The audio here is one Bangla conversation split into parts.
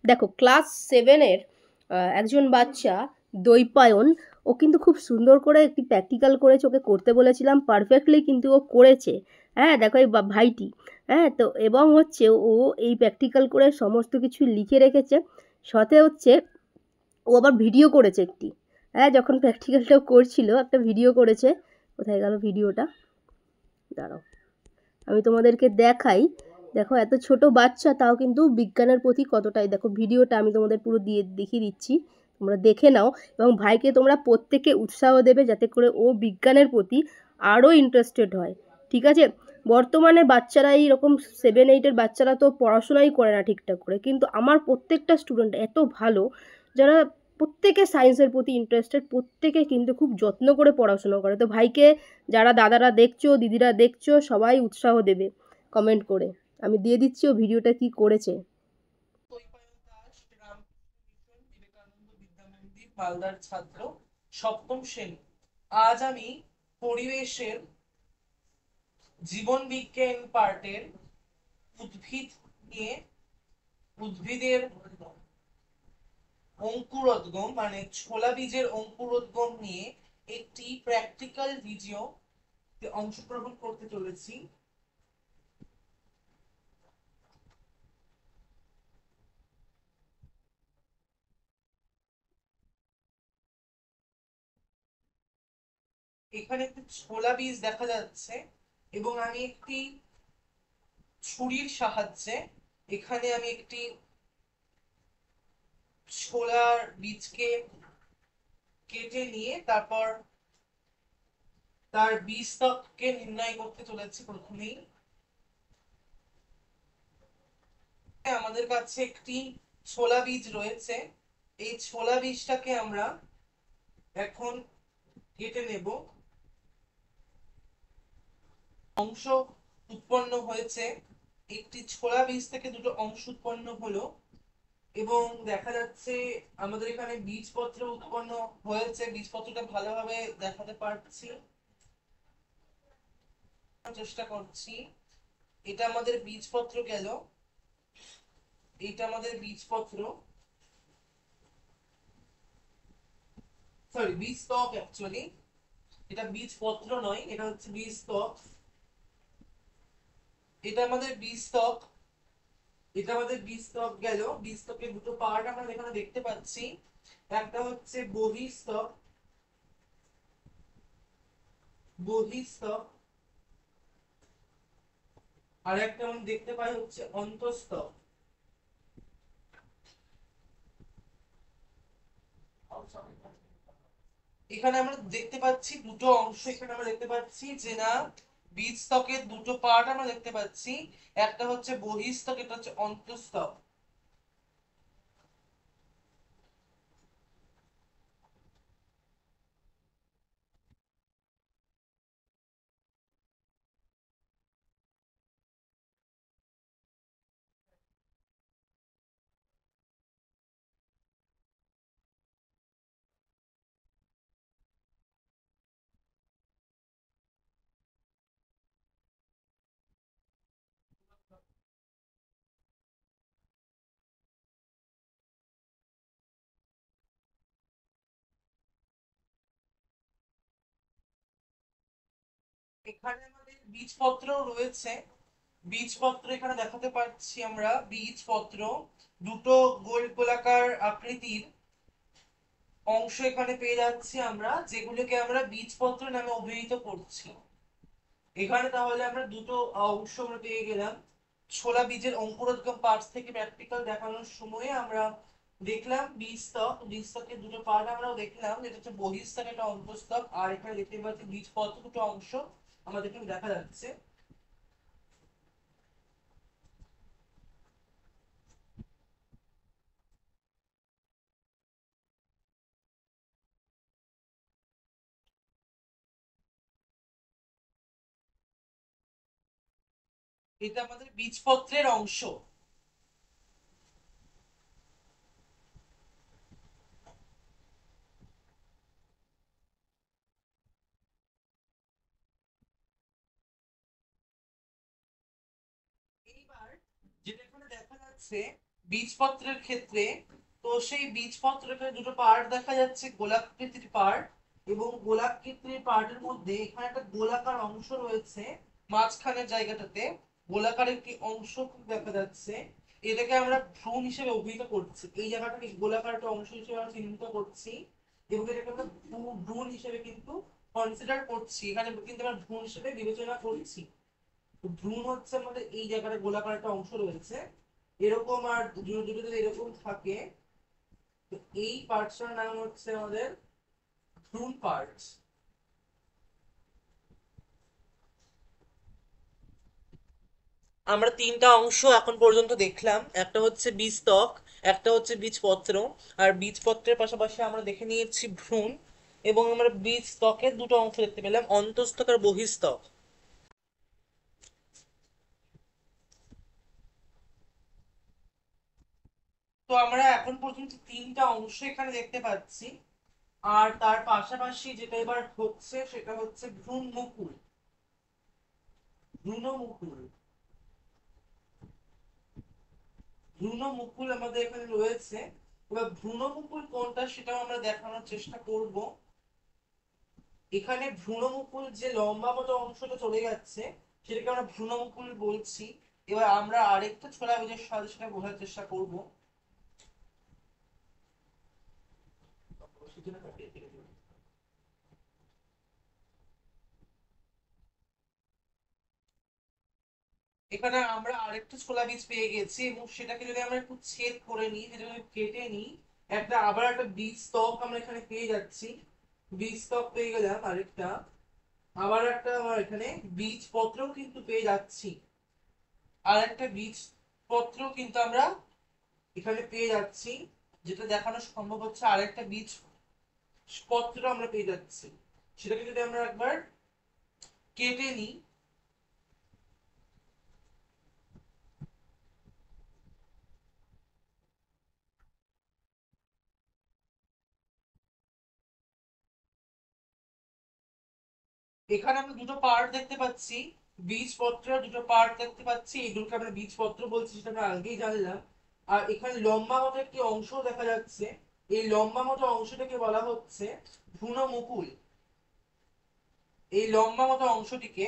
দেখো ক্লাস 7-এর একজন বাচ্চা দৈপায়ন, ও কিন্তু খুব সুন্দর করে একটি প্র্যাকটিক্যাল করেছে, ওকে করতে বলেছিলাম পারফেক্টলি কিন্তু ও করেছে। হ্যাঁ দেখো এই ভাইটি, হ্যাঁ তো এবং হচ্ছে ও এই প্র্যাকটিক্যাল করে সমস্ত কিছু লিখে রেখেছে। সাথে হচ্ছে ও আবার ভিডিও করেছে একটি, হ্যাঁ যখন প্র্যাকটিক্যালটাও করছিল একটা ভিডিও করেছে। কোথায় গেল ভিডিওটা, দাঁড়াও আমি তোমাদেরকে দেখাই। দেখো এত ছোট বাচ্চা তাও কিন্তু বিজ্ঞানের প্রতি কতটাই, দেখো ভিডিওটা আমি তোমাদের পুরো দিয়ে দেখিয়ে দিচ্ছি, তোমরা দেখে নাও। এবং ভাইকে তোমরা প্রত্যেকে উৎসাহ দেবে যাতে করে ও বিজ্ঞানের প্রতি আরও ইন্টারেস্টেড হয়, ঠিক আছে? বর্তমানে বাচ্চারা এইরকম 7-8-এর বাচ্চারা তো পড়াশোনাই করে না ঠিকঠাক করে, কিন্তু আমার প্রত্যেকটা স্টুডেন্ট এত ভালো, যারা প্রত্যেকে সায়েন্সের প্রতি ইন্টারেস্টেড, প্রত্যেকে কিন্তু খুব যত্ন করে পড়াশোনা করে। তো ভাইকে যারা দাদারা দেখছো, দিদিরা দেখছো, সবাই উৎসাহ দেবে কমেন্ট করে। আমি দিয়ে দিচ্ছি ও ভিডিওটা কি করেছে। মালদার ছাত্র, সপ্তম শ্রেণী। আজ আমি পরিবেশের জীবন বিজ্ঞান পার্টের উদ্ভিদ নিয়ে, উদ্ভিদের অঙ্কুরোদ্গম মানে ছোলা বীজের অঙ্কুরোদ্গম নিয়ে একটি প্র্যাকটিক্যাল ভিডিও অংশগ্রহণ করতে চলেছি। এখানে একটি ছোলা বীজ দেখা যাচ্ছে এবং আমি একটি ছুরির সাহায্যে এখানে আমি একটি ছোলার বীজকে কেটে নিয়ে তারপর তার বীজতককে নির্ণয় করতে চলেছি। প্রথমেই আমাদের কাছে একটি ছোলা বীজ রয়েছে, এই ছোলা বীজটাকে আমরা এখন কেটে নেব। অংশ উৎপন্ন হয়েছে, একটি ছোলা বীজ থেকে দুটো অংশ উৎপন্ন হলো এবং দেখা যাচ্ছে আমাদের এখানে বীজপত্র উৎপন্ন হয়েছে। বীজপত্রটা ভালোভাবে দেখাতে পারছি, চেষ্টা করছি। এটা আমাদের বীজপত্র গেল, এটা আমাদের বীজপত্র, সরি বীজতক অ্যাকচুয়ালি, এটা বীজপত্র নয়, এটা হচ্ছে বীজতক। এটা আমাদের বীজতক, এটা আমাদের বীজতক গেল। বীজতকের দুটো পার্ট আমরা এখানে দেখতে পাচ্ছি, একটা হচ্ছে বহিঃস্তক, বহিঃস্তক, আর একটা আমরা দেখতে পাই হচ্ছে অন্তঃস্তক। এখানে আমরা দেখতে পাচ্ছি দুটো অংশ, এখানে আমরা দেখতে পাচ্ছি যে না, বীজতকের দুটো পার্ট আমরা দেখতে পাচ্ছি, একটা হচ্ছে বহিঃস্তক, এটা হচ্ছে অন্তঃস্তক। এখানে আমাদের বীজপত্র রয়েছে, বীজপত্র এখানে দেখাতে পাচ্ছি আমরা বীজপত্র, দুটো গোল গোলাকার আকৃতির অংশ এখানে পেয়ে যাচ্ছি আমরা, যেগুলোকে আমরা বীজপত্র নামে অভিহিত করছি। এখানে তাহলে আমরা দুটো অংশ আমরা পেয়ে গেলাম। ছোলা বীজের অঙ্কুরোদ্গম পার্টস থেকে প্র্যাকটিক্যাল দেখানোর সময়ে আমরা দেখলাম বীজতক, বীজতকের দুটো পার্ট আমরাও দেখলাম, যেটা হচ্ছে বহিঃস্তক, একটা অন্তঃস্তক, আর এখানে দেখতে পাচ্ছি বীজপত্র দুটো অংশ আমাদের এখানে দেখা যাচ্ছে। এটা আমাদের বীজপত্রের অংশ। এইবার যেটা এখানে দেখা যাচ্ছে বীজপত্রের ক্ষেত্রে, তো সেই বীজপত্রের দুটো পার্ট দেখা যাচ্ছে, গোলাকৃতির পার্ট এবং গোলাকৃতির পার্টের মধ্যে এখানে একটা গোলাকার অংশ রয়েছে, মাঝখানের জায়গাটাতে গোলাকার একটি অংশ দেখা যাচ্ছে। এটাকে আমরা ভ্রূণ হিসেবে অভিহিত করছি, এই জায়গাটাকে গোলাকার একটা অংশ হিসেবে আমরা চিহ্নিত করছি এবং এটাকে আমরা ভ্রূণ হিসেবে কিন্তু কনসিডার করছি, এখানে কিন্তু আমরা ভ্রূণ হিসেবে বিবেচনা করছি। ভ্রূণ হচ্ছে আমাদের এই জায়গাটা গোলাকার একটা অংশ রয়েছে এরকম, আর যদি এরকম থাকে, তো এই পার্টসটার নাম হচ্ছে আমাদের ভ্রূণ পার্টস। আমরা তিনটা অংশ এখন পর্যন্ত দেখলাম, একটা হচ্ছে বীজত্বক, একটা হচ্ছে বীজপত্র, আর বীজপত্রের পাশাপাশি আমরা দেখে নিয়েছি ভ্রূণ, এবং আমরা বীজত্বকের দুটো অংশ দেখতে পেলাম, অন্তঃস্থক আর বহিঃস্থক। তো আমরা এখন পর্যন্ত তিনটা অংশ এখানে দেখতে পাচ্ছি, আর তার পাশাপাশি যেটা এবার হচ্ছে সেটা হচ্ছে ভ্রূণ মুকুল। ভ্রূণ মুকুল, ভ্রূণ মুকুল আমাদের এখানে রয়েছে। এবার ভ্রূণ মুকুল কোনটা সেটাও আমরা দেখানোর চেষ্টা করব। এখানে ভ্রূণ মুকুল যে লম্বা মতো অংশটা চলে যাচ্ছে সেটাকে আমরা ভ্রূণ মুকুল বলছি। এবার আমরা আরেকটা ছোলা বীজের সাথে সেটা বোঝার চেষ্টা করব। এখানে আমরা আরেকটা ছোলা বীজ পেয়ে গেছি এবং সেটাকে যদি আমরা একটু ছেদ করে নিই, সেটা যদি কেটে নিই, আবার একটা বীজ স্তক আমরা এখানে পেয়ে যাচ্ছি। বীজ স্তক পেয়ে গেলাম আরেকটা, আবার একটা আমার এখানে বীজ পত্রও কিন্তু পেয়ে যাচ্ছি, আর একটা বীজ পত্র কিন্তু আমরা এখানে পেয়ে যাচ্ছি, যেটা দেখানো সম্ভব হচ্ছে আরেকটা বীজ পত্র আমরা পেয়ে যাচ্ছি। সেটাকে যদি আমরা একবার কেটে নিই, এখানে আমরা দুটো পার্ট দেখতে পাচ্ছি, বীজপত্রের দুটো পার্ট দেখতে পাচ্ছি, এই দুটোকে আমরা বীজপত্র বলছি, সেটা আমরা আগেই জানলাম। আর এখানে লম্বা মতো একটি অংশ দেখা যাচ্ছে, এই লম্বা মতো অংশটাকে বলা হচ্ছে ভ্রূণ মুকুল। এই লম্বা মতো অংশটিকে,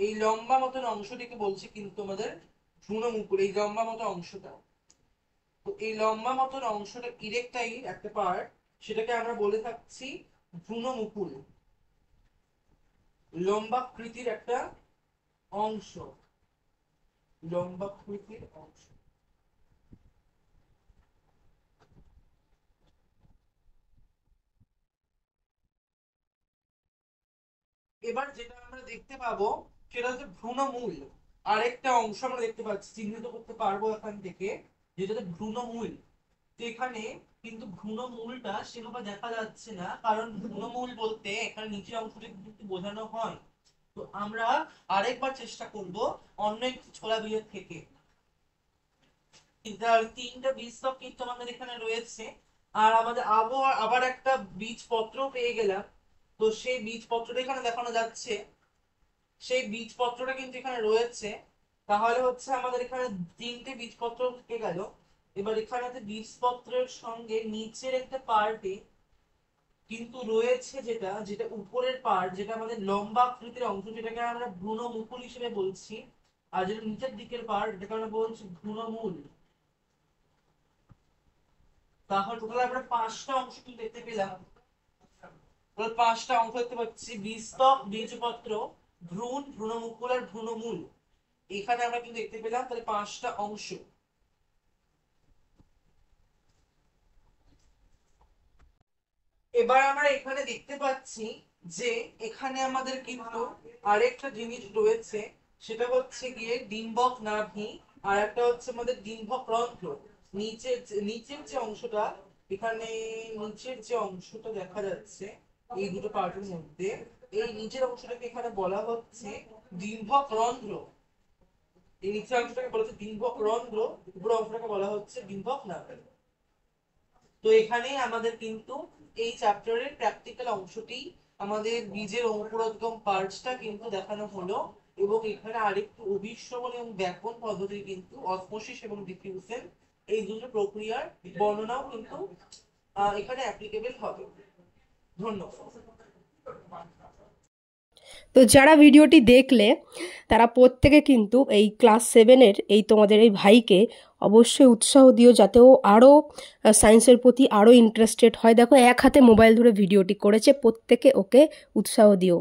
এই লম্বা মতন অংশটিকে বলছে কিন্তু আমাদের ভ্রূণ মুকুল, এই লম্বা মতো অংশটা। তো এই লম্বা মতন অংশটা ইরেকটাইল একটা পার্ট, সেটাকে আমরা বলে থাকছি ভ্রূণ মুকুল, লম্বাকৃতির একটা অংশ, লম্বাকৃতির অংশ। এবার যেটা আমরা দেখতে পাবো সেটা হচ্ছে ভ্রূণমূল, আরেকটা অংশ আমরা দেখতে পাচ্ছি, চিহ্নিত করতে পারবো এখান থেকে, যেটা হচ্ছে ভ্রূণমূল। তো এখানে কিন্তু ভ্রূণমূলটা সেভাবে দেখা যাচ্ছে না, কারণ ভ্রূণমূল বলতে এখানে নিচের অংশটা কিন্তু বোঝানো হয়। তো আমরা আরেকবার চেষ্টা করব অন্য একটি ছোলা বীজের থেকে। তিনটা বীজতক কিন্তু আমাদের এখানে রয়েছে, আর আমাদের আবার একটা বীজ পত্র পেয়ে গেলাম। তো সেই বীজ পত্রটা এখানে দেখানো যাচ্ছে, সেই বীজপত্রটা কিন্তু এখানে রয়েছে। তাহলে হচ্ছে আমাদের এখানে তিনটে বীজপত্র থেকে গেল। এবার এখানে বীজপত্রের সঙ্গে নিচের একটা পার্টে কিন্তু রয়েছে, যেটা যেটা উপরের পার্ট, যেটা আমাদের লম্বা আকৃতির অংশ, যেটাকে আমরা ভ্রূণ মুকুল হিসেবে বলছি। আর যেটা নিচের দিকের পার্ট, যেটাকে আমরা বলছি ভ্রূণমূল। তাহলে টোটাল আমরা পাঁচটা অংশ কিন্তু দেখতে পেলাম। টোটাল পাঁচটা অংশ দেখতে পাচ্ছি, বীজতক, বীজপত্র, ভ্রূণ, ভ্রূণমুকুল আর ভ্রূণমূল। এখানে আমরা কিন্তু দেখতে পেলাম তাহলে পাঁচটা অংশ। এবার আমরা এখানে দেখতে পাচ্ছি যে এখানে আমাদের কিন্তু আরেকটা জিনিস রয়েছে, সেটা হচ্ছে গিয়ে ডিম্বক নাভি, আর একটা হচ্ছে আমাদের ডিম্বক রন্ধ্র। নিচের যে অংশটা, এখানে নিচের যে অংশটা দেখা যাচ্ছে এই দুটো পার্টের মধ্যে, এই নিচের অংশটাকে এখানে বলা হচ্ছে ডিম্বক রন্ধ্র। এই নিচের অংশটাকে বলা হচ্ছে ডিম্বক রন্ধ্র, উপরের অংশটাকে বলা হচ্ছে ডিম্বক নাভি। তো এখানেই আমাদের কিন্তু এই চ্যাপ্টারের প্র্যাকটিক্যাল অংশটি, আমাদের বীজের অঙ্কুরোদ্গম পার্টসটা কিন্তু দেখানো হলো, এবং এখানে আরেকটু অভিশ্রবণ এবং ব্যাপন পদ্ধতি কিন্তু অসমোসিস এবং ডিফিউশন এই দুটো প্রক্রিয়ার বর্ণনাও কিন্তু এখানে অ্যাপ্লিকেবল হবে। ধন্যবাদ। তো যারা ভিডিওটি দেখলে তারা প্রত্যেকে কিন্তু এই ক্লাস 7-এর এই তোমাদের এই ভাইকে অবশ্যই উৎসাহ দিও, যাতে ও আরও সায়েন্সের প্রতি আরও ইন্টারেস্টেড হয়। দেখো এক হাতে মোবাইল ধরে ভিডিওটি করেছে, প্রত্যেকে ওকে উৎসাহ দিও।